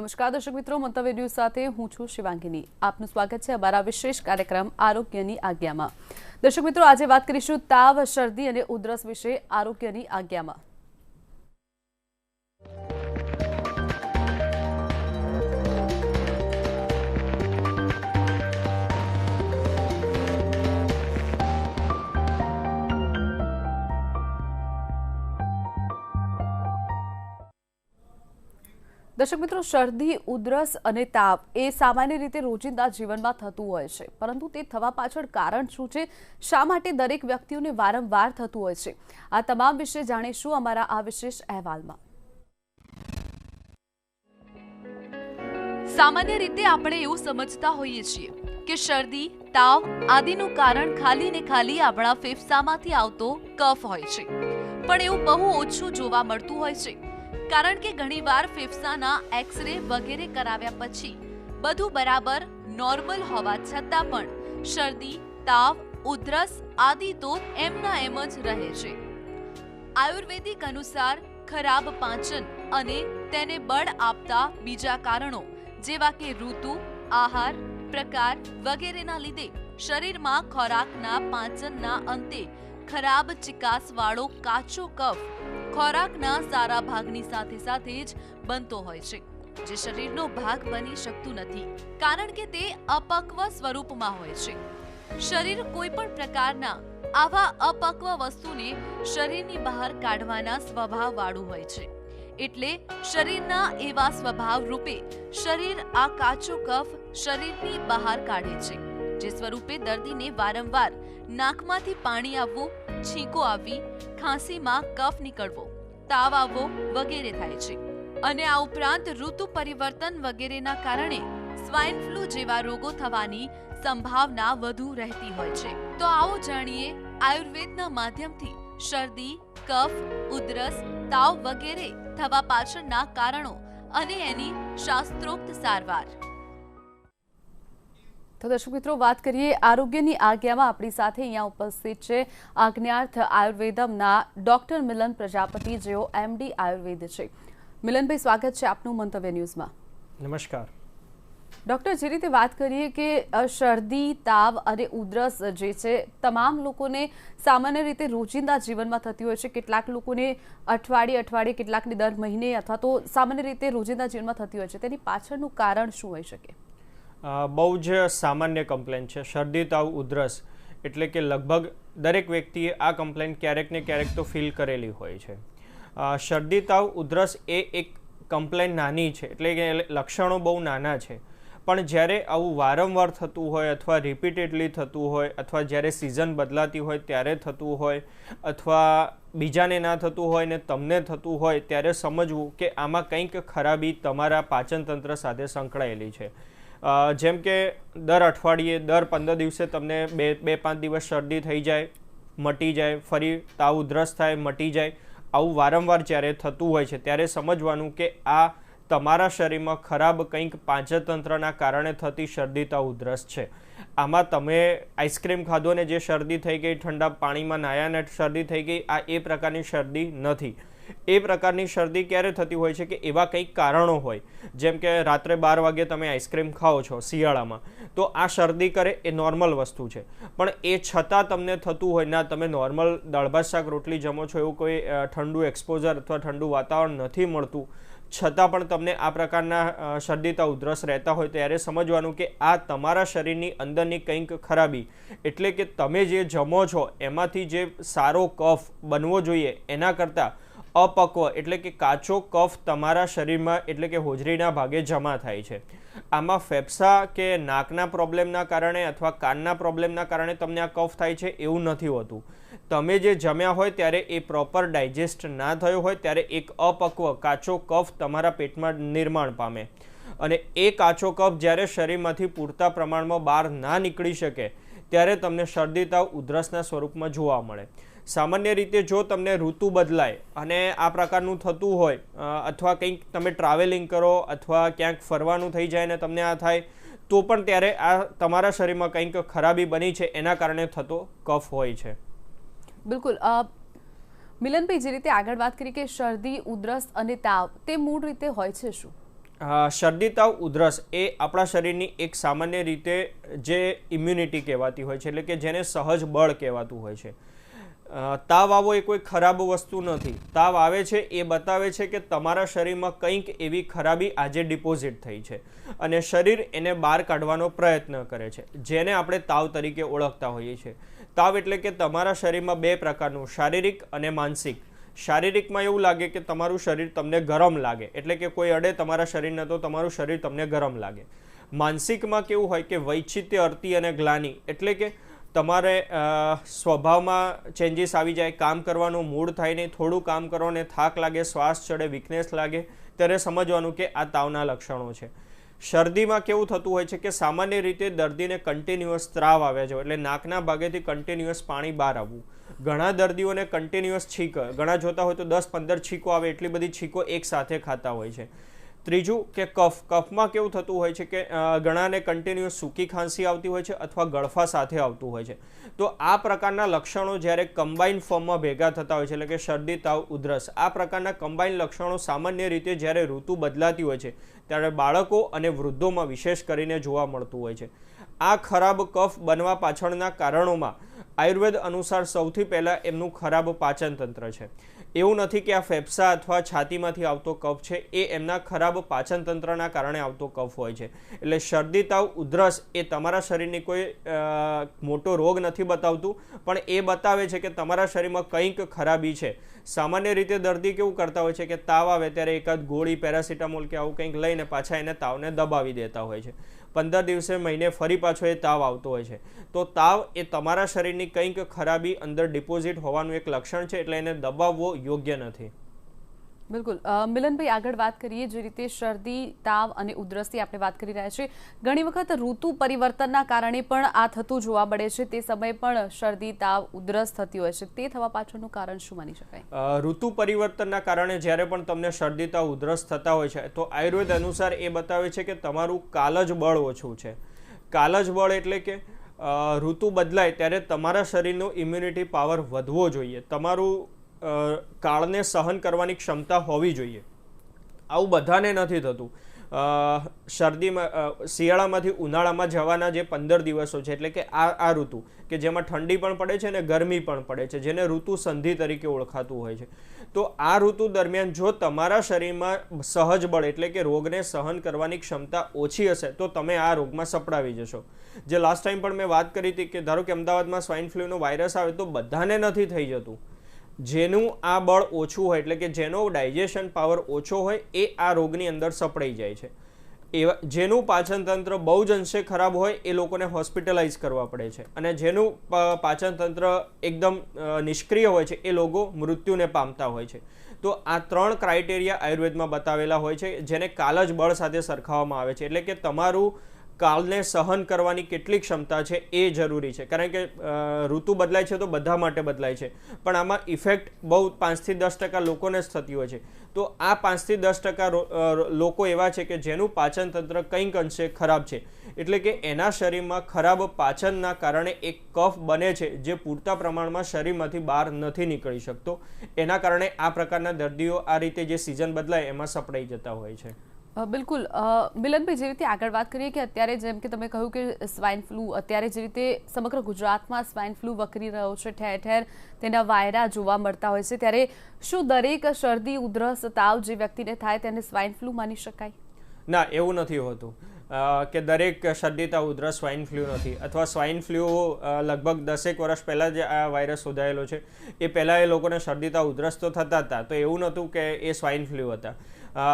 નમસ્કાર દર્શક મિત્રો, મંતવ્ય ન્યૂઝ સાથે હું છું શિવાંગીની. આપનું સ્વાગત છે અમારા વિશેષ કાર્યક્રમ આરોગ્યની આજ્ઞામાં. દર્શક મિત્રો, આજે વાત કરીશું તાવ, શરદી અને ઉધરસ વિશે આરોગ્યની આજ્ઞામાં. દર્શક મિત્રો, શરદી, ઉધરસ અને તાવ એ સામાન્ય રીતે રોજિંદા જીવનમાં થતું હોય છે, પરંતુ તે થવા પાછળ કારણ શું છે? શા માટે દરેક વ્યક્તિઓને વારંવાર થતું હોય છે? આ તમામ વિશે જાણીશું અમારા આ વિશેષ અહેવાલમાં. સામાન્ય રીતે આપણે એવું સમજતા હોઈએ છીએ કે શરદી, તાવ આદિનું કારણ ખાલી ને ખાલી આપણા ફેફસામાંથી આવતો કફ હોય છે, પણ એવું બહુ ઓછું જોવા મળતું હોય છે. કારણ કે ઘણીવાર ફેફસાના એક્સ-રે વગેરે કરાવ્યા પછી બધું બરાબર નોર્મલ હોવા છતાં પણ શરદી, તાવ, ઉધરસ આદિ તો એમના એમ જ રહે છે. આયુર્વેદિક અનુસાર ખરાબ પાચન અને તેને બળ આપતા બીજા કારણો જેવા કે ઋતુ, આહાર, પ્રકાર વગેરેના લીધે શરીરમાં ખોરાકના પાચનના અંતે ખરાબ ચિકાસવાળો કાચો કફ ખોરાકના સારા ભાગની સાથે સાથે જ બનતો હોય છે, જે શરીરનો ભાગ બની શકતું નથી, કારણ કે તે અપક્વ સ્વરૂપમાં હોય છે. શરીર કોઈ પણ પ્રકારના આવા અપક્વ વસ્તુને શરીરની બહાર કાઢવાના સ્વભાવવાળું હોય છે. એટલે શરીરના એવા સ્વભાવ રૂપે શરીર આ કાચો કફ શરીરની બહાર કાઢે છે, જે સ્વરૂપે દર્દીને વારંવાર નાકમાંથી પાણી આવવું, છીંકો આવવી, ખાંસીમાં કફ નીકળવો, તાવ આવવો વગેરે થાય છે. અને આ ઉપરાંત ઋતુ પરિવર્તન વગેરેના કારણે સ્વાઇન ફ્લૂ જેવા રોગો થવાની સંભાવના વધુ રહેતી હોય છે. તો આવો જાણીએ આયુર્વેદના માધ્યમથી શરદી, કફ, ઉધરસ, તાવ વગેરે થવા પાછળના કારણો અને એની શાસ્ત્રોક્ત સારવાર. તો દર્શક મિત્રો, વાત કરીએ આરોગ્યની આજ્ઞામાં. આપણી સાથે અહીંયા ઉપસ્થિત છે આજ્ઞાર્થ આયુર્વેદમના ડોક્ટર મિલન પ્રજાપતિ, જેઓ MD આયુર્વેદ છે. મિલનભાઈ, સ્વાગત છે આપનું મંતવ્ય ન્યૂઝમાં. નમસ્કાર ડોક્ટર. જે રીતે વાત કરીએ કે શરદી, તાવ અને ઉધરસ જે છે તમામ લોકોને સામાન્ય રીતે રોજિંદા જીવનમાં થતી હોય છે. કેટલાક લોકોને અઠવાડિયે, કેટલાકને દર મહિને અથવા તો સામાન્ય રીતે રોજિંદા જીવનમાં થતી હોય છે. તેની પાછળનું કારણ શું હોઈ શકે? બહુ જ સામાન્ય કમ્પ્લેન છે શરદી, તાવ, ઉધરસ. એટલે કે લગભગ દરેક વ્યક્તિએ આ કમ્પ્લેન ક્યારેક ને ક્યારેક તો ફીલ કરેલી હોય છે. શરદી, તાવ, ઉધરસ એ એક કમ્પ્લેન નાની છે, એટલે કે લક્ષણો બહુ નાના છે, પણ જ્યારે આવું વારંવાર થતું હોય અથવા રિપીટેડલી થતું હોય અથવા જ્યારે સિઝન બદલાતી હોય ત્યારે થતું હોય અથવા બીજાને ના થતું હોય ને તમને થતું હોય, ત્યારે સમજવું કે આમાં કંઈક ખરાબી તમારા પાચનતંત્ર સાથે સંકળાયેલી છે. જેમ કે દર અઠવાડિયે, દર 15 દિવસે તમને 2-5 દિવસ શરદી થઈ જાય, મટી જાય, ફરી તાવ, ઉધરસ થાય, મટી જાય, આવું વારંવાર જ્યારે થતું હોય છે ત્યારે સમજવાનું કે આ તમારા શરીરમાં ખરાબ કંઈક પાચનતંત્રના કારણે થતી શરદી, તાવ, ઉધરસ છે. આમાં તમે આઈસ્ક્રીમ ખાધો ને જે શરદી થઈ ગઈ, ઠંડા પાણીમાં નાહ્યા ને શરદી થઈ ગઈ, આ એ પ્રકારની શરદી નથી. એ પ્રકારની શરદી ક્યારે થતી હોય છે કે એવા કંઈક કારણો હોય, જેમ કે રાત્રે 12 વાગે તમે આઈસ્ક્રીમ ખાઓ છો શિયાળામાં, તો આ શરદી કરે એ નોર્મલ વસ્તુ છે. પણ એ છતાં તમને થતું હોય ના, તમે નોર્મલ દાળ ભાત શાક રોટલી જમો છો, એવું કોઈ ઠંડુ એક્સપોઝર અથવા ઠંડુ વાતાવરણ નથી મળતું, છતાં પણ તમને આ પ્રકારના શરદી, તાવ, ઉધરસ રહેતા હોય, ત્યારે સમજવાનું કે આ તમારા શરીરની અંદરની કંઈક ખરાબી, એટલે કે તમે જે જમો છો એમાંથી જે સારો કફ બનવો જોઈએ એના કરતાં અપક્વ એટલે કે કાચો કફ તમારા શરીરમાં એટલે કે હોજરીના ભાગે જમા થાય છે. આમાં ફેફસા કે નાકના પ્રોબ્લેમના કારણે અથવા કાનના પ્રોબ્લેમના કારણે તમને આ કફ થાય છે એવું નથી હોતું. તમે જે જમ્યા હોય ત્યારે એ પ્રોપર ડાયજેસ્ટ ના થયો હોય ત્યારે એક અપક્વ કાચો કફ તમારા પેટમાં નિર્માણ પામે, અને એ કાચો કફ જ્યારે શરીરમાંથી પૂરતા પ્રમાણમાં બહાર ના નીકળી શકે ત્યારે તમને શરદી, તાવ, ઉધરસના સ્વરૂપમાં જોવા મળે. સામાન્ય રીતે જો તમને ઋતુ બદલાય અને આ પ્રકારનું થતું હોય અથવા કંઈક તમે ટ્રાવેલિંગ કરો અથવા ક્યાંક ફરવાનું થઈ જાય ને તમને આ થાય, તો પણ ત્યારે આ તમારા શરીરમાં કંઈક ખરાબી બની છે એના કારણે થતો કફ હોય છે. બિલકુલ. મિલનભાઈ, જે રીતે આગળ વાત કરી કે શરદી, ઉધરસ અને તાવ તે મૂળ રીતે હોય છે શું? શરદી તાવ ઉધરસ એ આપણા શરીરની એક સામાન્ય રીતે જે ઇમ્યુનિટી કહેવાતી હોય છે, એટલે કે જેને સહજ બળ કહેવાતું હોય છે. તાવ આવો એ કોઈ ખરાબ વસ્તુ નથી. તાવ આવે છે એ બતાવે છે કે તમારા શરીરમાં કંઈક એવી ખરાબી આજે ડિપોઝિટ થઈ છે અને શરીર એને બહાર કાઢવાનો પ્રયત્ન કરે છે, જેને આપણે તાવ તરીકે ઓળખતા હોઈએ છીએ. તાવ એટલે કે તમારા શરીરમાં બે પ્રકારનું, શારીરિક અને માનસિક. શારીરિકમાં એવું લાગે કે તમારું શરીર તમને ગરમ લાગે, એટલે કે કોઈ અડે તમારા શરીરને તો તમારું શરીર તમને ગરમ લાગે. માનસિકમાં કેવું હોય કે વૈચિત્ય, અર્તિ અને ગ્લાનિ, એટલે કે તમારે સ્વભાવમાં ચેન્જીસ આવી જાય, કામ કરવાનો મૂડ થાય નહીં, થોડું કામ કરો ને થાક લાગે, શ્વાસ ચડે, વીકનેસ લાગે, ત્યારે સમજવાનું કે આ તાવના લક્ષણો છે. શરદીમાં કેવું થતું હોય છે કે સામાન્ય રીતે દર્દીને કન્ટિન્યુઅસ ત્રાવ આવે છે, એટલે નાકના ભાગેથી કન્ટિન્યુઅસ પાણી બહાર આવવું. ઘણા દર્દીઓને કન્ટિન્યુઅસ છીંક, ઘણા જોતા હોય તો 10-15 છીંકો આવે, એટલી બધી છીંકો એક સાથે ખાતા હોય છે. ત્રીજું કે કફ. કફમાં કેવું થતું હોય છે કે ઘણાને કન્ટિન્યુઅસ સૂકી ખાંસી આવતી હોય છે અથવા ગળફા સાથે આવતું હોય છે. તો આ પ્રકારના લક્ષણો જ્યારે કમ્બાઇન ફોર્મમાં ભેગા થતા હોય છે, એટલે કે શરદી તાવ ઉધરસ, આ પ્રકારના કમ્બાઇન લક્ષણો સામાન્ય રીતે જ્યારે ઋતુ બદલાતી હોય છે ત્યારે બાળકો અને વૃદ્ધોમાં વિશેષ કરીને જોવા મળતું હોય છે. આ ખરાબ કફ બનવા પાછળના કારણોમાં આયુર્વેદ અનુસાર સૌથી પહેલાં એમનું ખરાબ પાચન તંત્ર છે. એવું નથી કે આ ફેફસા અથવા છાતીમાંથી આવતો કફ છે, એ એમના ખરાબ પાચન તંત્રના કારણે આવતો કફ હોય છે. એટલે શરદી તાવ ઉધરસ એ તમારા શરીરની કોઈ મોટો રોગ નથી બતાવતું, પણ એ બતાવે છે કે તમારા શરીરમાં કંઈક ખરાબી છે. સામાન્ય રીતે દર્દી કેવું કરતા હોય છે કે તાવ આવે ત્યારે એકાદ ગોળી, પેરાસિટામોલ કે આવું કંઈક લઈને પાછા એને તાવને દબાવી દેતા હોય છે. 15 દિવસે, મહિને ફરી પાછો એ તાવ આવતો હોય છે. તો તાવ એ તમારા શરીરની કંઈક ખરાબી અંદર ડિપોઝિટ હોવાનું એક લક્ષણ છે, એટલે એને દબાવવો યોગ્ય નથી. બિલકુલ. મિલનભાઈ, આગળ વાત કરીએ, જે રીતે શરદી, તાવ અને ઉધરસની આપણે વાત કરી રહ્યા છીએ, ઘણી વખત ઋતુ પરિવર્તનના કારણે પણ આ થતું જોવા મળે છે. તે સમયે પણ શરદી, તાવ, ઉધરસ થતી હોય છે. તે થવા પાછળનું કારણ શું માની શકાય? ઋતુ પરિવર્તનના કારણે જ્યારે પણ તમને શરદી, તાવ, ઉધરસ થતા હોય છે તો આયુર્વેદ અનુસાર એ બતાવે છે કે તમારું કાલજ બળ ઓછું છે. કાલજ બળ એટલે કે ઋતુ બદલાય ત્યારે તમારા શરીરનો ઇમ્યુનિટી પાવર વધવો જોઈએ, તમારું કાળને સહન કરવાની ક્ષમતા હોવી જોઈએ. આવું બધાને નથી થતું. શરદીમાં, શિયાળામાંથી ઉનાળામાં જવાના જે 15 દિવસો છે, એટલે કે આ ઋતુ કે જેમાં ઠંડી પણ પડે છે અને ગરમી પણ પડે છે, જેને ઋતુ સંધિ તરીકે ઓળખાતું હોય છે. તો આ ઋતુ દરમિયાન જો તમારા શરીરમાં સહજ બળ એટલે કે રોગને સહન કરવાની ક્ષમતા ઓછી હશે તો તમે આ રોગમાં સપડાવી જશો. જે લાસ્ટ ટાઈમ પણ મેં વાત કરી હતી કે ધારો કે અમદાવાદમાં સ્વાઇન ફ્લૂનો વાયરસ આવે તો બધાને નથી થઈ જતું. જેનું આ બળ ઓછું હોય, એટલે કે જેનો ડાયજેશન પાવર ઓછો હોય, એ આ રોગની અંદર સપડાઈ જાય છે. એવા જેનું પાચન તંત્ર બહુ જ અંશે ખરાબ હોય એ લોકોને હોસ્પિટલાઇઝ કરવા પડે છે, અને જેનું પાચન તંત્ર એકદમ નિષ્ક્રિય હોય છે એ લોકો મૃત્યુને પામતા હોય છે. તો આ 3 ક્રાઇટેરિયા આયુર્વેદમાં બતાવેલા હોય છે, જેને કાલજ બળ સાથે સરખાવવામાં આવે છે. એટલે કે તમારું કાળને સહન કરવાની કેટલી ક્ષમતા છે એ જરૂરી છે. કારણ કે ઋતુ બદલાય છે તો બધા માટે બદલાય છે, પણ આમાં ઇફેક્ટ બહુ 5-10% લોકોને જ થતી હોય છે. તો આ 5-10% લોકો એવા છે કે જેનું પાચન તંત્ર કંઈક અંશે ખરાબ છે, એટલે કે એના શરીરમાં ખરાબ પાચનના કારણે એક કફ બને છે જે પૂરતા પ્રમાણમાં શરીરમાંથી બહાર નથી નીકળી શકતો. એના કારણે આ પ્રકારના દર્દીઓ આ રીતે જે સિઝન બદલાય એમાં સપડાઈ જતા હોય છે. બિલકુલ. મિલનભાઈ, જે રીતે આગળ વાત કરીએ કે અત્યારે જેમ કે તમે કહ્યું કે સ્વાઇન ફ્લૂ, અત્યારે જે રીતે સમગ્ર ગુજરાતમાં સ્વાઇન ફ્લૂ વકરી રહ્યો છે, ઠેર ઠેર તેના વાયરા જોવા મળતા હોય છે, ત્યારે શું દરેક શરદી, ઉધરસ, તાવ જે વ્યક્તિને થાય તેને સ્વાઇન ફ્લૂ માની શકાય? ના, એવું નથી હોતું કે દરેક શરદી, તાવ, ઉધરસ સ્વાઇન ફ્લૂ નથી. અથવા સ્વાઇન ફ્લૂ લગભગ 10 વર્ષ પહેલાં જે આ વાયરસ શોધાયેલો છે એ પહેલાં એ લોકોને શરદી, તાવ, ઉધરસ તો થતા હતા, તો એવું નહોતું કે એ સ્વાઇન ફ્લૂ હતા.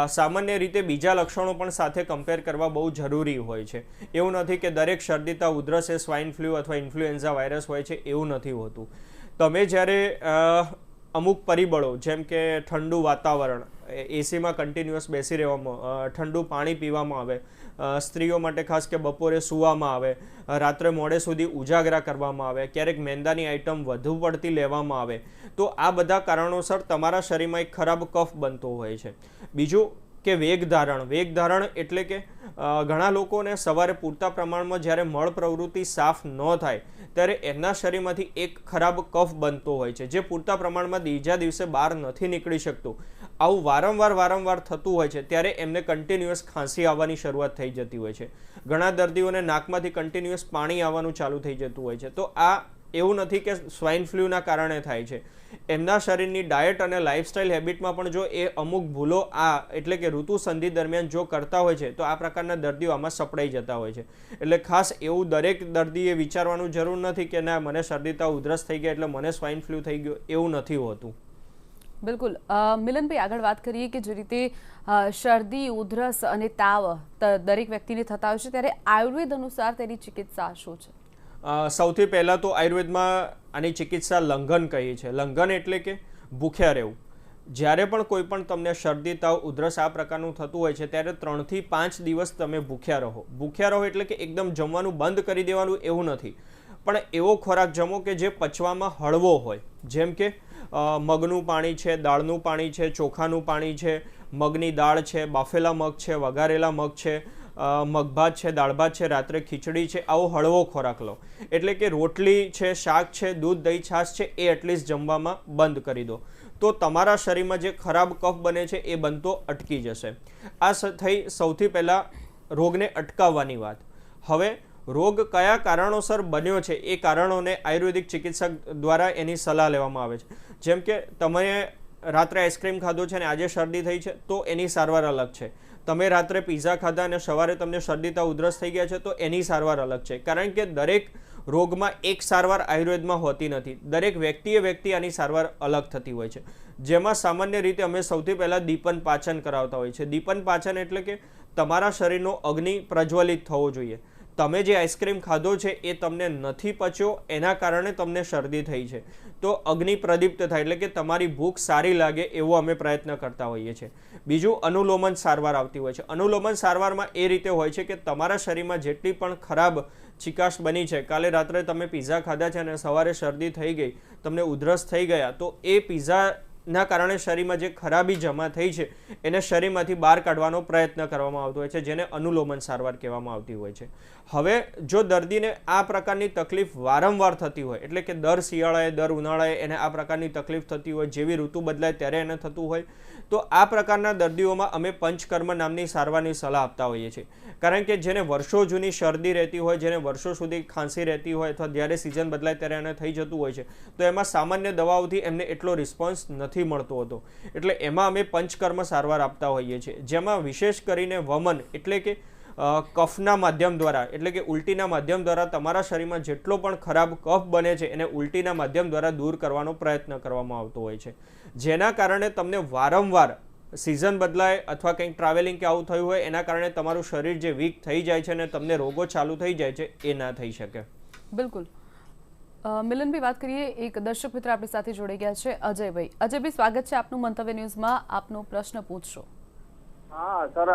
સામાન્ય રીતે બીજા લક્ષણો પણ સાથે કમ્પેર કરવા બહુ જરૂરી હોય છે. એવું નથી કે દરેક શરદી, તાવ, ઉધરસ એ સ્વાઇન ફ્લૂ અથવા ઇન્ફ્લુએન્ઝા વાયરસ હોય છે, એવું નથી હોતું. તમે જ્યારે અમુક પરિબળો જેમ કે ઠંડુ વાતાવરણ, એસીમાં કન્ટિન્યુઅસ બેસી રહેવામાં, ઠંડુ પાણી પીવામાં આવે, સ્ત્રીઓ માટે ખાસ કે બપોરે સૂવામાં આવે, રાત્રે મોડે સુધી ઉજાગરા કરવામાં આવે, ક્યારેક મેંદાની આઇટમ વધુ પડતી લેવામાં આવે, તો આ બધા કારણોસર તમારા શરીરમાં એક ખરાબ કફ બનતો હોય છે. બીજું કે વેગધારણ એટલે કે ઘણા લોકોને સવારે પૂરતા પ્રમાણમાં જ્યારે મળ પ્રવૃત્તિ સાફ ન થાય ત્યારે એમના શરીરમાંથી એક ખરાબ કફ બનતો હોય છે, જે પૂરતા પ્રમાણમાં બીજા દિવસે બહાર નથી નીકળી શકતો. આવું વારંવાર થતું હોય છે ત્યારે એમને કન્ટિન્યુઅસ ખાંસી આવવાની શરૂઆત થઈ જતી હોય છે. ઘણા દર્દીઓને નાકમાંથી કન્ટિન્યુઅસ પાણી આવવાનું ચાલુ થઈ જતું હોય છે. તો આ એવું નથી કે સ્વાઇન ફ્લૂના કારણે થાય છે. એમના શરીરની ડાયટ અને લાઇફસ્ટાઇલ હેબિટમાં પણ જો એ અમુક ભૂલો એટલે કે ઋતુ સંધિ દરમિયાન જો કરતા હોય છે તો આ પ્રકારના દર્દીઓ આમાં સપડાઈ જતા હોય છે. એટલે ખાસ એવું દરેક દર્દીએ વિચારવાનું જરૂર નથી કે ના મને શરદી તાવ ઉધરસ થઈ ગયા એટલે મને સ્વાઇન ફ્લૂ થઈ ગયો, એવું નથી હોતું. બિલકુલ. મિલનભાઈ, આગળ વાત કરીએ કે જે રીતે શરદી ઉધરસ અને તાવ દરેક વ્યક્તિને થતા હોય છે ત્યારે આયુર્વેદ અનુસાર તેની ચિકિત્સા શું છે? સૌથી પહેલાં તો આયુર્વેદમાં આની ચિકિત્સા લંઘન કહી છે. લંઘન એટલે કે ભૂખ્યા રહેવું. જ્યારે પણ કોઈ પણ તમને શરદી તાવ ઉધરસ આ પ્રકારનું થતું હોય છે ત્યારે 3 થી 5 દિવસ તમે ભૂખ્યા રહો. ભૂખ્યા રહો એટલે કે એકદમ જમવાનું બંધ કરી દેવાનું એવું નથી, પણ એવો ખોરાક જમો કે જે પચવામાં હળવો હોય. જેમ કે મગનું પાણી છે, દાળનું પાણી છે, ચોખાનું પાણી છે, મગની દાળ છે, બાફેલા મગ છે, વઘારેલા મગ છે, મગભાત છે, દાળ ભાત છે, રાત્રે ખીચડી છે, આવો હળવો ખોરાક લો. એટલે કે રોટલી છે, શાક છે, દૂધ દહીં છાશ છે એ એટલીસ્ટ જમવામાં બંધ કરી દો. તો તમારા શરીરમાં જે ખરાબ કફ બને છે એ બનતો અટકી જશે. આ થઈ સૌથી પહેલાં રોગને અટકાવવાની વાત. હવે રોગ કયા કારણોસર બન્યો છે એ કારણોને આયુર્વેદિક ચિકિત્સક દ્વારા એની સલાહ લેવામાં આવે છે. જેમ કે તમે રાત્રે આઈસ્ક્રીમ ખાધો છે અને આજે શરદી થઈ છે તો એની સારવાર અલગ છે. તમે રાત્રે પીઝા ખાધા અને સવારે તમને શરદી તાવ ઉધરસ થઈ ગયા છે તો એની સારવાર અલગ છે. કારણ કે દરેક રોગમાં એક સારવાર આયુર્વેદમાં હોતી નથી. દરેક વ્યક્તિ આની સારવાર અલગ થતી હોય છે. જેમાં સામાન્ય રીતે અમે સૌથી પહેલાં દીપન પાચન કરાવતા હોય છે. દીપન પાચન એટલે કે તમારા શરીરનો અગ્નિ પ્રજ્વલિત થવો જોઈએ. તમે જે આઈસ્ક્રીમ ખાધો છે એ તમને નથી પચ્યો, એના કારણે તમને શરદી થઈ છે. તો અગ્નિ પ્રદીપ્ત થાય એટલે કે તમારી ભૂખ સારી લાગે એવો અમે પ્રયત્ન કરતા હોઈએ છીએ. બીજું અનુલોમન સારવાર આવતી હોય છે. અનુલોમન સારવારમાં એ રીતે હોય છે કે તમારા શરીરમાં જેટલી પણ ખરાબ ચિકાશ બની છે, કાલે રાત્રે તમે પીઝા ખાધા છે અને સવારે શરદી થઈ ગઈ, તમને ઉધરસ થઈ ગયા, તો એ પીઝાના કારણે શરીરમાં જે ખરાબી જમા થઈ છે એને શરીરમાંથી બહાર કાઢવાનો પ્રયત્ન કરવામાં આવતો હોય છે, જેને અનુલોમન સારવાર કહેવામાં આવતી હોય છે. હવે જો દર્દીને આ પ્રકારની તકલીફ વારંવાર થતી હોય, એટલે કે દર શિયાળાએ દર ઉનાળાએ એને આ પ્રકારની તકલીફ થતી હોય, જેવી ઋતુ બદલાય ત્યારે એને થતું હોય, તો આ પ્રકારના દર્દીઓમાં અમે પંચકર્મ નામની સારવારની સલાહ આપતા હોઈએ છીએ. કારણ કે જેને વર્ષો જૂની શરદી રહેતી હોય, જેને વર્ષો સુધી ખાંસી રહેતી હોય અથવા જ્યારે સિઝન બદલાય ત્યારે એને થઈ જતું હોય છે, તો એમાં સામાન્ય દવાઓથી એમને એટલો રિસ્પોન્સ નથી મળતો હતો. એટલે એમાં અમે પંચકર્મ સારવાર આપતા હોઈએ છીએ, જેમાં વિશેષ કરીને વમન એટલે કે કફના માધ્યમ દ્વારા એટલે કે ઉલટીના માધ્યમ દ્વારા તમારા શરીરમાં જેટલો પણ ખરાબ કફ બને છે એને ઉલટીના માધ્યમ દ્વારા દૂર કરવાનો પ્રયત્ન કરવામાં આવતો હોય છે. જેના કારણે તમને વારંવાર સિઝન બદલાય અથવા કંઈક ટ્રાવેલિંગ કે આવું થયું હોય એના કારણે તમારું શરીર જે વીક થઈ જાય છે અને તમને રોગો ચાલુ થઈ જાય છે એ ના થઈ શકે. બિલકુલ. મિલનભાઈ, વાત કરીએ, એક દર્શક મિત્ર આપણી સાથે જોડાઈ ગયા છે, અજયભાઈ. અજયભાઈ, સ્વાગત છે આપનું મંતવ્ય ન્યૂઝમાં. આપનો પ્રશ્ન પૂછશો. હા સર,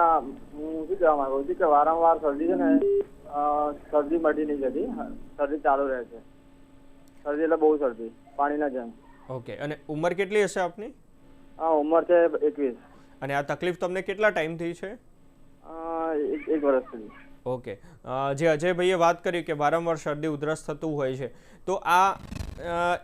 હું શું કહેવા માંગુ છું કે વારંવાર શરદી છે ને, શરદી મટી નહીં જતી, શરદી ચાલુ રહે છે. શરદી એટલે બહુ શરદી, પાણીના જેમ. ઓકે. અને ઉંમર કેટલી હશે આપની? હા, ઉંમર છે 21. અને આ તકલીફ તમને કેટલા ટાઈમથી છે? એક વર્ષ સુધી. ઓકે. જે અજયભાઈએ વાત કરી કે વારંવાર શરદી ઉધરસ થતું હોય છે, તો આ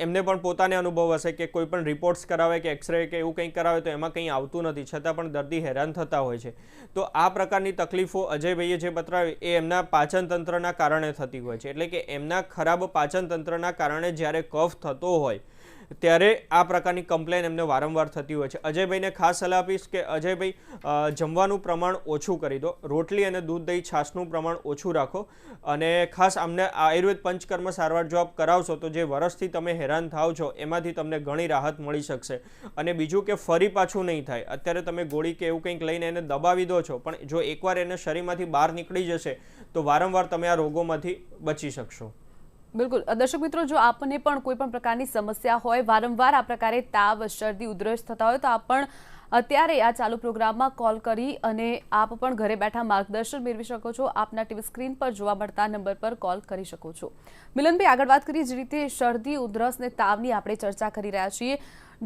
એમને પણ પોતાને અનુભવ હશે કે કોઈ પણ રિપોર્ટ્સ કરાવે કે એક્સરે કે એવું કંઈક કરાવે તો એમાં કંઈ આવતું નથી, છતાં પણ દર્દી હેરાન થતા હોય છે. તો આ પ્રકારની તકલીફો અજયભાઈએ જે બતાવી એ એમના પાચન તંત્રના કારણે થતી હોય છે. એટલે કે એમના ખરાબ પાચન તંત્રના કારણે જ્યારે કફ થતો હોય ત્યારે આ પ્રકારની કમ્પ્લેન એમને વારંવાર થતી હોય છે. અજયભાઈને ખાસ સલાહ આપીશ કે અજયભાઈ જમવાનું પ્રમાણ ઓછું કરી દો, રોટલી અને દૂધ દહીં છાશનું પ્રમાણ ઓછું રાખો, અને ખાસ અમને આયુર્વેદ પંચકર્મ સારવાર જો આપ કરાવશો તો જે વર્ષથી તમે હેરાન થાવ છો એમાંથી તમને ઘણી રાહત મળી શકશે. અને બીજું કે ફરી પાછું નહીં થાય. અત્યારે તમે ગોળી કે એવું કંઈક લઈને એને દબાવી દો છો, પણ જો એકવાર એને શરીરમાંથી બહાર નીકળી જશે તો વારંવાર તમે આ રોગોમાંથી બચી શકશો. બિલકુલ. દર્શક મિત્રો, જો આપને પણ કોઈ પણ પ્રકારની સમસ્યા હોય, વારંવાર આ પ્રકારે તાવ, શરદી, ઉધરસ થતા હોય, તો આપ પણ અત્યારે આ ચાલુ પ્રોગ્રામમાં કોલ કરી અને આપ પણ ઘરે બેઠા માર્ગદર્શન મેળવી શકો છો. આપના ટીવી સ્ક્રીન પર જોવા મળતા નંબર પર કોલ કરી શકો છો. મિલનભાઈ, આગળ વાત કરીએ, જે રીતે શરદી, ઉધરસ અને તાવની આપણે ચર્ચા કરી રહ્યા છીએ.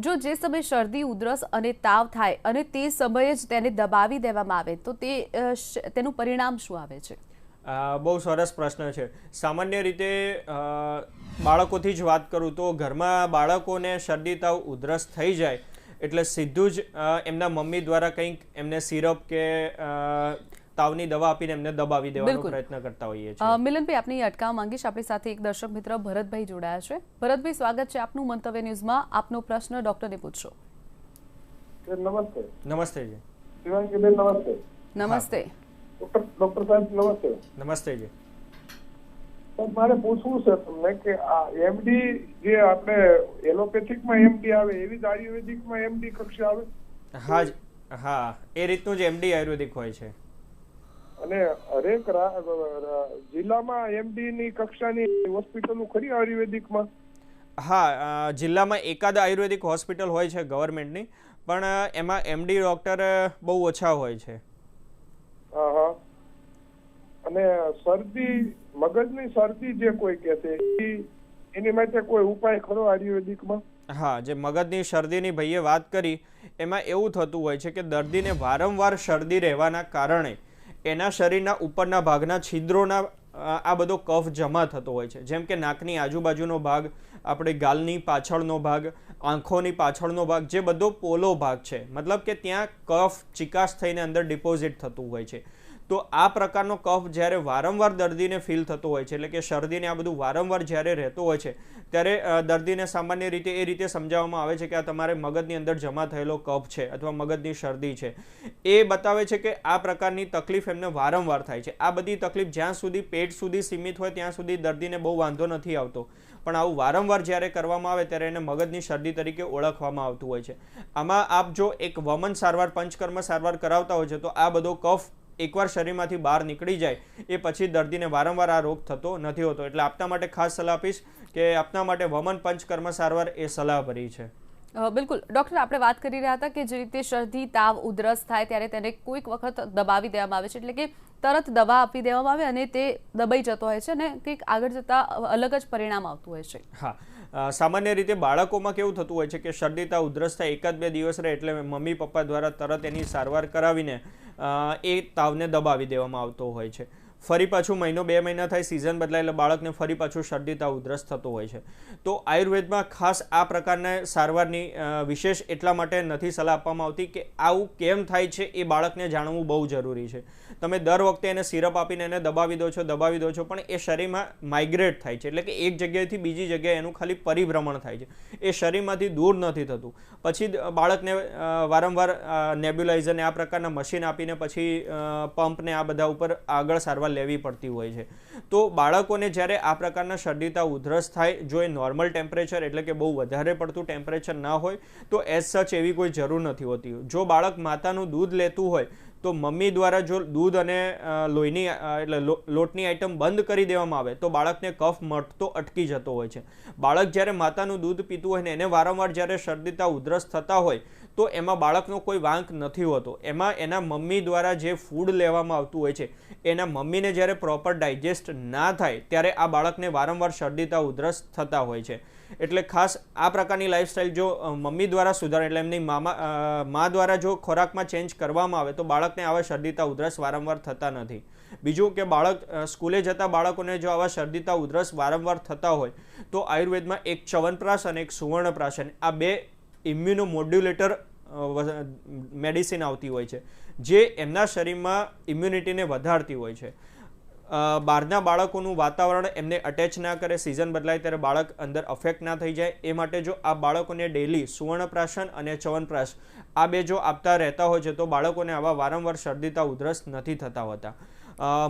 જો જે સમયે શરદી, ઉધરસ અને તાવ થાય અને તે સમયે જ તેને દબાવી દેવામાં આવે તો તેનું પરિણામ શું આવે છે? બહુ સરસ પ્રશ્ન છે. સામાન્ય રીતે બાળકોથી જ વાત કરું તો ઘરમાં બાળકોને શરદી તાવ ઉધરસ થઈ જાય એટલે સીધું જ એમના મમ્મી દ્વારા કંઈક એમને સિરપ કે તાવની દવા આપીને એમને દબાવી દેવાનો પ્રયત્ન કરતા હોઈએ છીએ. મિલનભાઈ, આપની અટકાવવા માંગીશ. આપણી સાથે એક દર્શક મિત્ર ભરતભાઈ જોડાયા છે. ભરતભાઈ, સ્વાગત છે આપનું મંતવ્ય ન્યૂઝમાં. આપનો પ્રશ્ન ડોક્ટરને પૂછશો. નમસ્તે. નમસ્તે જી. શિવાંગીબેન નમસ્તે. નમસ્તે. ડોક્ટર સાહેબ નમસ્તે. નમસ્તે જી. મારે પૂછવું છે તમને કે આ એમડી જે આપણે એલોપેથિકમાં એમડી આવે એવી જ આયુર્વેદિકમાં એમડી કક્ષા આવે? હા, એ રીતનું જ એમડી આયુર્વેદિક હોય છે. અને હરેક જિલ્લામાં એમડી ની કક્ષાની હોસ્પિટલો ખરી આયુર્વેદિકમાં? હા, જિલ્લામાં એકાદ આયુર્વેદિક હોસ્પિટલ હોય છે ગવર્મેન્ટની, પણ એમાં એમડી ડોક્ટર બહુ ઓછા હોય છે. અને શરદી, મગજની શરદી જે કોઈ કહે છે એની માટે કોઈ ઉપાય ખરો આયુર્વેદિકમાં? હા, જે મગજની શરદીની ભાઈએ વાત કરી એમાં એવું થતું હોય છે કે દર્દીને વારંવાર શરદી રહેવાના કારણે એના શરીરના ઉપરના ભાગના છિદ્રોના આ બધો કફ જમા થતો હોય છે. જેમ કે નાકની આજુબાજુનો ભાગ, આપણે ગાલની પાછળનો ભાગ, આંખોની પાછળનો ભાગ, જે બધો પોલો ભાગ છે, મતલબ કે ત્યાં કફ ચિકાસ થઈને અંદર ડિપોઝિટ થતું હોય છે. તો આ પ્રકારનો કફ જ્યારે વારંવાર દર્દીને ફીલ થતો હોય છે, એટલે કે શરદીને આ બધું વારંવાર જ્યારે રહેતો હોય છે, ત્યારે દર્દીને સામાન્ય રીતે એ રીતે સમજાવવામાં આવે છે કે આ તમારે મગજની અંદર જમા થયેલો કફ છે અથવા મગજની શરદી છે. એ બતાવે છે કે આ પ્રકારની તકલીફ એમને વારંવાર થાય છે. આ બધી તકલીફ જ્યાં સુધી પેટ સુધી સીમિત હોય ત્યાં સુધી દર્દીને બહુ વાંધો નથી આવતો, પણ આવું વારંવાર જ્યારે કરવામાં આવે ત્યારે એને મગજની શરદી તરીકે ઓળખવામાં આવતું હોય છે. આમાં આપ જો એક વમન સારવાર, પંચકર્મ સારવાર કરાવતા હોય છે તો આ બધો કફ એકવાર શરીરમાંથી બહાર નીકળી જાય એ પછી દર્દીને વારંવાર આ રોગ થતો નથી હોતો. એટલે આપના માટે ખાસ સલાહ આપીશ કે આપના માટે વમન પંચકર્મ સારવાર એ સલાહભરી છે. બિલકુલ ડૉક્ટર, આપણે વાત કરી રહ્યા હતા કે જે રીતે શરદી, તાવ, ઉધરસ થાય ત્યારે તેને કોઈક વખત દબાવી દેવામાં આવે છે, એટલે કે તરત દવા આપી દેવામાં આવે અને તે દબાઈ જતો હોય છે અને કંઈક આગળ જતાં અલગ જ પરિણામ આવતું હોય છે. હા, સામાન્ય રીતે બાળકોમાં કેવું થતું હોય છે કે શરદી, તાવ, ઉધરસ થાય, 1-2 દિવસ રહે એટલે મમ્મી પપ્પા દ્વારા તરત એની સારવાર કરાવીને એ તાવને દબાવી દેવામાં આવતો હોય છે. ફરી પાછું 1-2 મહિના થાય, સિઝન બદલાય એટલે બાળકને ફરી પાછું શરદી, તાવ, ઉધરસ થતો હોય છે. તો આયુર્વેદમાં ખાસ આ પ્રકારના સારવારની વિશેષ એટલા માટે નથી સલાહ આપવામાં આવતી કે આવું કેમ થાય છે એ બાળકને જાણવું બહુ જરૂરી છે. તમે દર વખતે એને સિરપ આપીને એને દબાવી દો છો, પણ એ શરીરમાં માઇગ્રેટ થાય છે, એટલે કે એક જગ્યાએથી બીજી જગ્યાએ એનું ખાલી પરિભ્રમણ થાય છે, એ શરીરમાંથી દૂર નથી થતું. પછી બાળકને વારંવાર નેબ્યુલાઇઝરને આ પ્રકારના મશીન આપીને પછી પંપને આ બધા ઉપર આગળ સારવાર લેવી પડતી હોય છે. તો બાળકોને જ્યારે આ પ્રકારના શરદી, તાવ, ઉધરસ થાય, જો એ નોર્મલ ટેમ્પરેચર એટલે કે બહુ વધારે પડતું ટેમ્પરેચર ના હોય તો એઝ સચ એવી કોઈ જરૂર નથી હોતી. જો બાળક માતાનું દૂધ લેતું હોય તો મમ્મી દ્વારા જો દૂધ અને લોહીની એટલે લોટની આઈટમ બંધ કરી દેવામાં આવે તો બાળકને કફ મટતો અટકી જતો હોય છે. બાળક જ્યારે માતાનું દૂધ પીતું હોય ને એને વારંવાર જ્યારે શરદી, તાવ, ઉધરસ થતા હોય તો એમાં બાળકનો કોઈ વાંક નથી હોતો. એમાં એના મમ્મી દ્વારા જે ફૂડ લેવામાં આવતું હોય છે એના મમ્મીને જ્યારે પ્રોપર ડાયજેસ્ટ ના થાય ત્યારે આ બાળકને વારંવાર શરદી, તાવ, ઉધરસ થતા હોય છે. એટલે ખાસ આ પ્રકારની લાઈફસ્ટાઈલ જો મમ્મી દ્વારા સુધારે, એટલે એમની મા દ્વારા જો ખોરાકમાં ચેન્જ કરવામાં આવે તો બાળકને આવા શરદી, તાવ, ઉધરસ વારંવાર થતા નથી. બીજું કે બાળક સ્કૂલે જતા બાળકોને જો આવા શરદી, તાવ, ઉધરસ વારંવાર થતા હોય તો આયુર્વેદમાં એક ચ્યવનપ્રાશ અને એક સુવર્ણપ્રાશન આ 2 ઇમ્યુનોમોડ્યુલેટર મેડિસિન આવતી હોય છે જે એમના શરીરમાં ઇમ્યુનિટીને વધારતી હોય છે. બહારના બાળકોનું વાતાવરણ એમને અટેચ ના કરે, સિઝન બદલાય ત્યારે બાળક અંદર અફેક્ટ ના થઈ જાય, એ માટે જો આ બાળકોને ડેલી સુવર્ણપ્રાશન અને ચ્યવનપ્રાશ આ 2 જો આપતા રહેતા હોય છે તો બાળકોને આવા વારંવાર શરદી, તાવ, ઉધરસ નથી થતા હોતા.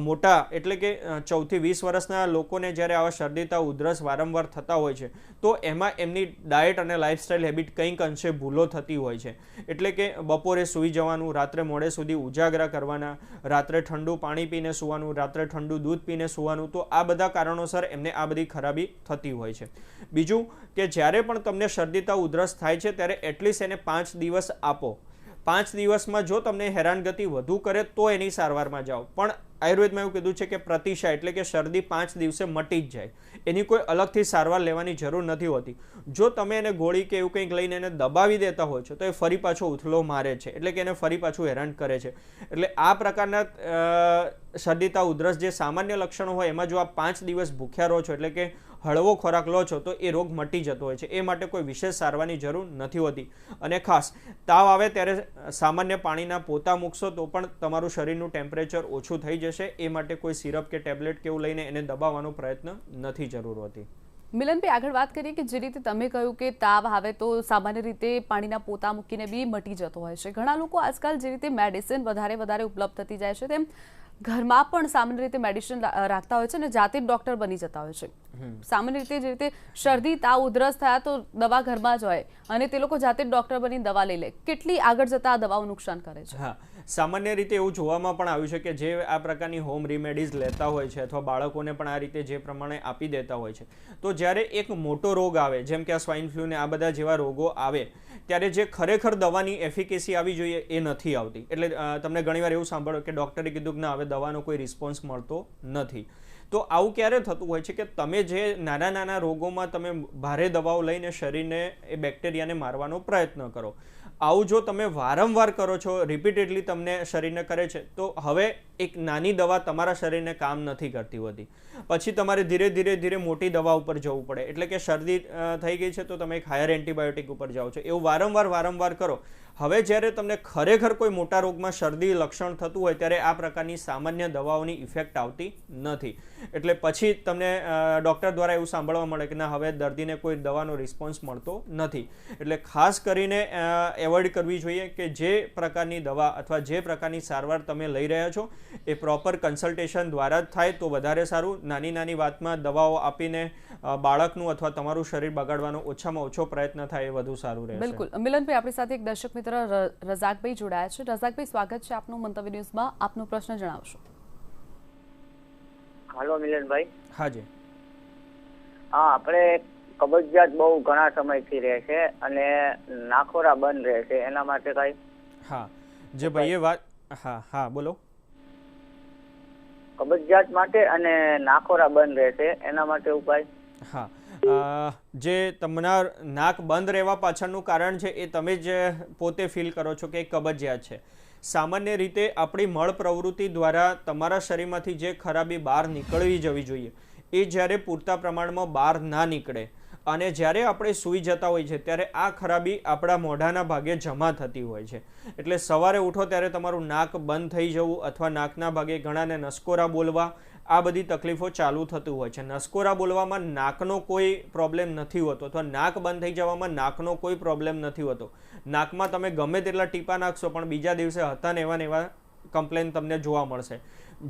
મોટા એટલે કે 14 થી 20 વર્ષના લોકોને જ્યારે આવા શરદી, તાવ, ઉધરસ વારંવાર થતા હોય છે તો એમાં એમની ડાયટ અને લાઇફસ્ટાઇલ હેબિટ કંઈક અંશે ભૂલો થતી હોય છે. એટલે કે બપોરે સૂઈ જવાનું, રાત્રે મોડે સુધી ઉજાગરા કરવાના, રાત્રે ઠંડુ પાણી પીને સૂવાનું, રાત્રે ઠંડુ દૂધ પીને સૂવાનું, તો આ બધા કારણોસર એમને આ બધી ખરાબી થતી હોય છે. બીજું કે જ્યારે પણ તમને શરદી, તાવ, ઉધરસ થાય છે ત્યારે એટલીસ્ટ એને 5 દિવસ આપો. 5 દિવસમાં જો તમને હેરાનગતિ વધુ કરે તો એની સારવારમાં જાઓ, પણ આયુર્વેદમાં એવું કીધું છે કે પ્રતિશા એટલે કે શરદી 5 દિવસે મટી જ જાય, એની કોઈ અલગથી સારવાર લેવાની જરૂર નથી હોતી. જો તમે એને ગોળી કે એવું કંઈક લઈને એને દબાવી દેતા હોય છો તો એ ફરી પાછો ઉથલો મારે છે, એટલે કે એને ફરી પાછું હેરાન કરે છે. એટલે આ પ્રકારના શરદી તાવ ઉધરસ જે સામાન્ય લક્ષણો હોય એમાં જો આપ 5 દિવસ ભૂખ્યા રહો છો એટલે કે હળવો ખોરાક લો છો તો એ રોગ મટી જતો હોય છે. એ માટે કોઈ વિશેષ સારવારની જરૂર નથી હોતી. અને ખાસ તાવ આવે ત્યારે સામાન્ય પાણીના પોતા મૂકશો તો પણ તમારું શરીરનું ટેમ્પરેચર ઓછું થઈ જશે. એ માટે કોઈ સિરપ કે ટેબ્લેટ કે એવું લઈને એને દબાવવાનો પ્રયત્ન નથી જરૂર હોતી. મિલનભાઈ, આગળ વાત કરીએ કે જે રીતે તમે કહ્યું કે તાવ આવે તો સામાન્ય રીતે પાણીના પોતા મૂકીને બી મટી જતો હોય છે. ઘણા લોકો આજકાલ જે રીતે મેડિસિન વધારે ઉપલબ્ધ થતી જાય છે તેમ ઘરમાં પણ સામાન્ય રીતે મેડિસિન રાખતા હોય છે અને જાતે જ ડોક્ટર બની જતા હોય છે. સામાન્ય રીતે જે રીતે શરદી તાવ ઉધરસ થયા તો દવા ઘરમાં જ હોય અને તે લોકો જાતે જ ડોક્ટર બની દવા લઈ લે. કેટલી આગળ જતા આ દવાઓ નુકસાન કરે છે? હા, સામાન્ય રીતે એવું જોવામાં પણ આવ્યું છે કે જે આ પ્રકારની હોમ રેમેડીઝ લેતા હોય છે અથવા બાળકોને પણ આ રીતે જે પ્રમાણે આપી દેતા હોય છે, તો જ્યારે એક મોટો રોગ આવે જેમ કે આ સ્વાઇન ફ્લૂ ને આ બધા જેવા રોગો આવે ત્યારે જે ખરેખર દવાની એફિકેસી આવી જોઈએ એ નથી આવતી. એટલે તમને ઘણીવાર એવું સાંભળો કે ડૉક્ટરે કીધું કે ના હવે દવાનો કોઈ રિસ્પોન્સ મળતો નથી. તો આવું ક્યારે થતું હોય છે કે તમે જે નાના રોગોમાં તમે ભારે દવાઓ લઈને શરીરને એ બેક્ટેરિયાને મારવાનો પ્રયત્ન કરો, આવું જો તમે વારંવાર કરો છો, રિપીટેડલી તમને શરીરને કરે છે, તો હવે એક નાની દવા તમારા શરીરને કામ નથી કરતી હોતી. પછી તમારે ધીરે મોટી દવા ઉપર જવું પડે. એટલે કે શરદી થઈ ગઈ છે તો તમે એક હાયર એન્ટીબાયોટિક ઉપર જાઓ છો. એવું વારંવાર કરો. હવે જ્યારે તમને ખરેખર કોઈ મોટા રોગમાં શરદી લક્ષણ થતું હોય ત્યારે આ પ્રકારની સામાન્ય દવાઓની ઇફેક્ટ આવતી નથી. એટલે પછી તમને ડૉક્ટર દ્વારા એવું સાંભળવા મળે કે ના હવે દર્દીને કોઈ દવાનો રિસ્પોન્સ મળતો નથી. એટલે ખાસ કરીને એવોઇડ કરવી જોઈએ કે જે પ્રકારની દવા અથવા જે પ્રકારની સારવાર તમે લઈ રહ્યા છો એ પ્રોપર કન્સલ્ટેશન દ્વારા જ થાય તો વધારે સારું. નાની વાતમાં દવાઓ આપીને બાળકનું અથવા તમારું શરીર બગાડવાનો ઓછામાં ઓછો પ્રયત્ન થાય એ વધુ સારું રહેશે. બિલકુલ. મિલનભાઈ, આપણી સાથે એક દર્શક મિત્ર રઝાકભાઈ જોડાયા છે. રઝાકભાઈ, સ્વાગત છે આપનું મંતવ્ય ન્યૂઝમાં. આપનો પ્રશ્ન જણાવશો. હાલો મિલનભાઈ. હાજી. હા, આપણે કબજિયાત બહુ ઘણા સમયથી રહે છે અને નાખોરા બંધ રહે છે, એના માટે કઈ? હા, જે ભાઈએ વાત હા બોલો. કબજિયાત માટે અને નાખોરા બંધ રહે છે એના માટે ઉપાય? હા, જે તમારા નાક બંધ રહેવા પાછળનું કારણ છે એ તમે જ પોતે ફીલ કરો છો કે કબજિયાત છે. સામાન્ય રીતે આપણી મળ પ્રવૃત્તિ દ્વારા તમારા શરીરમાંથી જે ખરાબી બહાર નીકળવી જવી જોઈએ એ જ્યારે પૂરતા પ્રમાણમાં બહાર ના નીકળે અને જ્યારે આપણે સૂઈ જતા હોય છે ત્યારે આ ખરાબી આપણા મોઢાના ભાગે જમા થતી હોય છે. એટલે સવારે ઉઠો ત્યારે તમારું નાક બંધ થઈ જવું અથવા નાકના ભાગે ઘણાને નસકોરા બોલવા, આ બધી તકલીફો ચાલુ થતું હોય છે. નસકોરા બોલવામાં નાકનો કોઈ પ્રોબ્લેમ નથી હોતો અથવા નાક બંધ થઈ જવામાં નાકનો કોઈ પ્રોબ્લેમ નથી હોતો. નાકમાં તમે ગમે તેટલા ટીપા નાખશો પણ બીજા દિવસે હતા ને એવા કમ્પ્લેન તમને જોવા મળશે.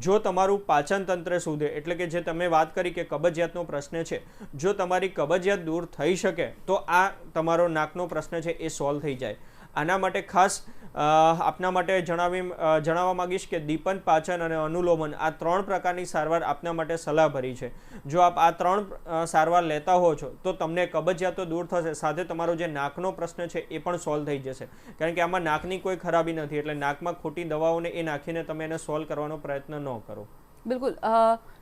જો તમારું પાચન તંત્ર સુધે એટલે કે જે તમે વાત કરી કે કબજિયાતનો પ્રશ્ન છે, જો તમારી કબજિયાત દૂર થઈ શકે તો આ તમારો નાકનો પ્રશ્ન છે એ સોલ્વ થઈ જાય. આના માટે ખાસ આપના માટે જણાવવા માંગીશ કે દીપન, પાચન અને અનુલોમન આ 3 પ્રકારની સારવાર આપના માટે સલાહભરી છે. જો આપ આ 3 સારવાર લેતા હો છો તો તમને કબજિયાત તો દૂર થશે, સાથે તમારો જે નાકનો પ્રશ્ન છે એ પણ સોલ્વ થઈ જશે. કારણ કે આમાં નાકની કોઈ ખરાબી નથી, એટલે નાકમાં ખોટી દવાઓને એ નાખીને તમે એને સોલ્વ કરવાનો પ્રયત્ન ન કરો. બિલકુલ.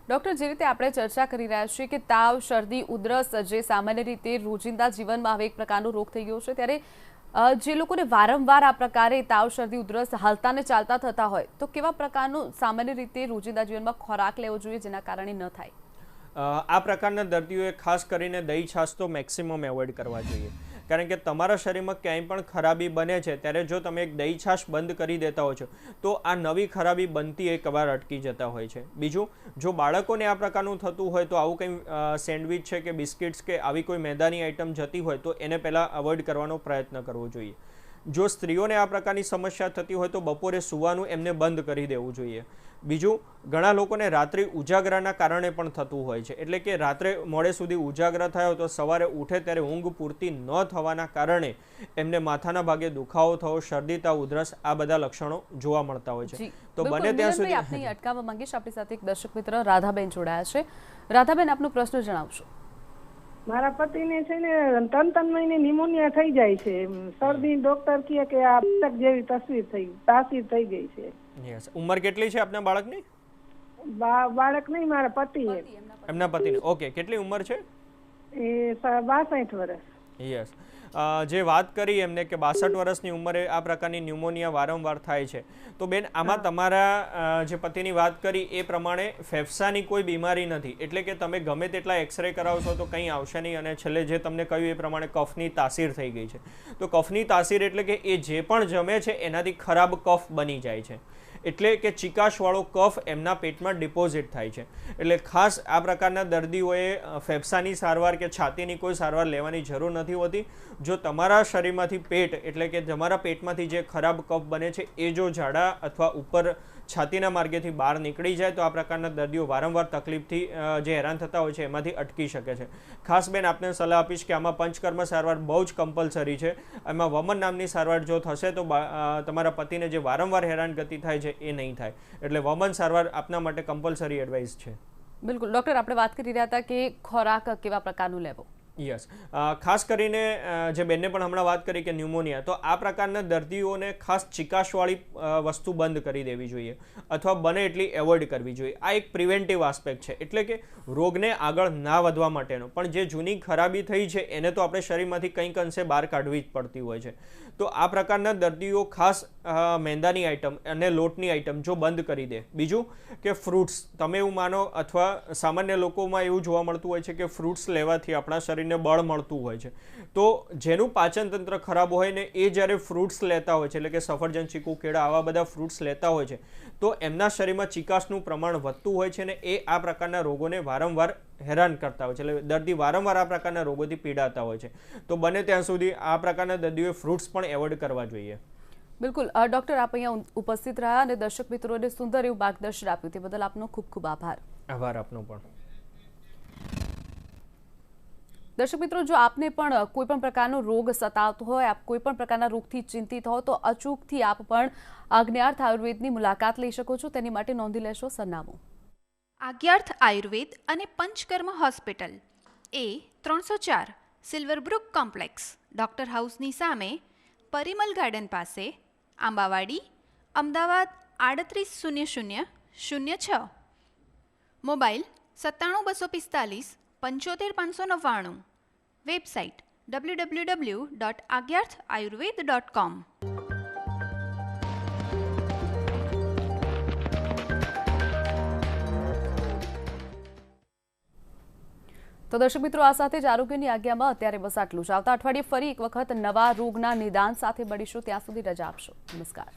ડૉક્ટર, જે રીતે આપણે ચર્ચા કરી રહ્યા છીએ કે તાવ, શરદી, ઉધરસ જે સામાન્ય રીતે રોજિંદા જીવનમાં હવે એક પ્રકારનો રોગ થઈ ગયો છે, ત્યારે જે લોકોને વારંવાર આ પ્રકારે તાવ, શરદી, ઉધરસ હાલતા ને ચાલતા થતા હોય તો કેવા પ્રકારનો સામાન્ય રીતે રોજિંદા જીવનમાં ખોરાક લેવો જોઈએ જેના કારણે ન થાય? આ પ્રકારના દર્દીઓએ ખાસ કરીને દહીં છાશ તો મેક્સિમમ એવોઇડ કરવા જોઈએ. કારણ કે તમારા શરીરમાં ક્યાંય પણ ખરાબી બને છે ત્યારે જો તમે એક દહીં છાશ બંધ કરી દેતા હો છો તો આ નવી ખરાબી બનતી એકવાર અટકી જતા હોય છે. બીજું, જો બાળકોને આ પ્રકારનું થતું હોય તો આવું કંઈ સેન્ડવિચ છે કે બિસ્કિટ્સ કે આવી કોઈ મેદાની આઈટમ જતી હોય તો એને પહેલાં અવોઇડ કરવાનો પ્રયત્ન કરવો જોઈએ. જો સ્ત્રીઓને આ પ્રકારની સમસ્યા થતી હોય તો બપોરે સૂવાનું એમને બંધ કરી દેવું જોઈએ. બીજું, ઘણા લોકોને રાત્રે ઉજાગરાના કારણે પણ થતું હોય છે. એટલે કે રાત્રે મોડે સુધી ઉજાગરા થયો તો સવારે ઉઠે ત્યારે ઊંઘ પૂરતી ન થવાના કારણે એમને માથાના ભાગે દુખાવો થવો, શરદી, તાવ, ઉધરસ આ બધા લક્ષણો જોવા મળતા હોય છે. તો બને ત્યાં સુધી આપને અટકાવવા માંગીશ. આપણી સાથે એક દર્શક મિત્ર રાધાબેન જોડાયા છે. રાધાબેન, આપનો પ્રશ્ન જણાવશો. મારા પતિને છે ને 3 મહિને નિમોનિયા થઈ જાય છે. શરદી ડોક્ટર કહે કે આ બતક જેવી તાસીર થઈ ગઈ છે. યસ. ઉંમર કેટલી છે આપના બાળકની? બાળક નહીં, મારા પતિ એમના પતિને. ઓકે, કેટલી ઉંમર છે? એ 62 વર્ષ. યસ. જે વાત કરી એમને કે 62 વર્ષની ઉંમરે આ પ્રકારની ન્યુમોનિયા વારંવાર થાય છે, તો બેન આમાં તમારા જે પતિની વાત કરી એ પ્રમાણે ફેફસાની કોઈ બીમારી નથી, એટલે કે તમે ગમે તેટલા એક્સરે કરાવશો તો કંઈ આવશે નહીં, અને છેલ્લે જે તમને કહ્યું એ પ્રમાણે કફની તાસીર થઈ ગઈ છે. તો કફની તાસીર એટલે કે એ જે પણ જમે છે એનાથી ખરાબ કફ બની જાય છે, એટલે કે ચિકાશવાળો કફ એમના પેટમાં ડિપોઝિટ થાય છે. એટલે ખાસ આ પ્રકારના દર્દીઓએ ફેફસાની સારવાર કે છાતીની કોઈ સારવાર લેવાની જરૂર નથી હોતી. જો તમારા શરીરમાંથી પેટ એટલે કે તમારા પેટમાંથી જે ખરાબ કફ બને છે એ જો ઝાડા અથવા ઉપર છાતીના માર્ગેથી બહાર નીકળી જાય તો આ પ્રકારના દર્દીઓ વારંવાર તકલીફથી જે હેરાન થતા હોય છે એમાંથી અટકી શકે છે. ખાસ બેન આપને સલાહ આપીશ કે આમાં પંચકર્મ સારવાર બહુ જ કમ્પલસરી છે. એમાં વમન નામની સારવાર જો થશે તો તમારા પતિને જે વારંવાર હેરાનગતિ થાય છે એ નહીં થાય. એટલે વમન સારવાર આપના માટે કમ્પલસરી એડવાઇસ છે. બિલકુલ ડૉક્ટર, આપણે વાત કરી રહ્યા હતા કે ખોરાક કેવા પ્રકારનું લેવો. યસ, ખાસ કરીને જે બેનને પણ હમણાં વાત કરી કે ન્યુમોનિયા, તો આ પ્રકારના દર્દીઓને ખાસ ચિકાશવાળી વસ્તુ બંધ કરી દેવી જોઈએ અથવા બને એટલી એવોઇડ કરવી જોઈએ. આ એક પ્રિવેન્ટિવ આસ્પેક્ટ છે, એટલે કે રોગને આગળ ના વધવા માટેનો. પણ જે જૂની ખરાબી થઈ છે એને તો આપણે શરીરમાંથી કંઈક અંશે બહાર કાઢવી જ પડતી હોય છે. તો આ પ્રકારના દર્દીઓ ખાસ મેંદાની આઈટમ અને લોટની આઈટમ જો બંધ કરી દે. બીજું કે ફ્રૂટ્સ, તમે એવું માનો અથવા સામાન્ય લોકોમાં એવું જોવા મળતું હોય છે કે ફ્રૂટ્સ લેવાથી આપણા શરીરને બળ મળતું હોય છે. તો જેનું પાચન તંત્ર ખરાબ હોય ને એ જ્યારે ફ્રૂટ્સ લેતા હોય છે, એટલે કે સફરજન, ચીકુ, કેળા આવા બધા ફ્રૂટ્સ લેતા હોય છે, તો એમના શરીરમાં ચિકાસનું પ્રમાણ વધતું હોય છે ને એ આ પ્રકારના રોગોને વારંવાર હેરાન કરતા હોય છે. એટલે દર્દી વારંવાર આ પ્રકારના રોગોથી પીડાતા હોય છે. તો બને ત્યાં સુધી આ પ્રકારના દર્દીઓએ ફ્રૂટ્સ પણ એવોઇડ કરવા જોઈએ. બિલકુલ ડૉક્ટર, આપ અહીંયા ઉપસ્થિત રહ્યા અને દર્શક મિત્રોને સુંદર એવું માર્ગદર્શન આપ્યું, તે બદલ આપનો ખૂબ ખૂબ આભાર. આભાર આપનો પણ. દર્શક મિત્રો, જો આપને પણ કોઈ પણ પ્રકારનો રોગ સતાવતો હોય, આપ કોઈ પણ પ્રકારના રોગથી ચિંતિત હો, તો અચૂકથી આપ પણ આજ્ઞાર્થ આયુર્વેદની મુલાકાત લઈ શકો છો. તેની માટે નોંધી લેશો સરનામું. આજ્ઞાર્થ આયુર્વેદ અને પંચકર્મ હોસ્પિટલ એ 304 સિલ્વરબ્રુક કોમ્પ્લેક્સ, ડોક્ટર હાઉસની સામે, પરિમલ ગાર્ડન પાસે, આંબાવાડી, અમદાવાદ 380006. મોબાઈલ 97 245 75599. Website www.agyarthayurved.com. તો દર્શક મિત્રો, આ સાથે જ આરોગ્યની આજ્ઞામાં અત્યારે બસ આટલું જ. આવતા અઠવાડિયે ફરી એક વખત નવા રોગના નિદાન સાથે મળીશું. ત્યાં સુધી રજા આપશો. નમસ્કાર.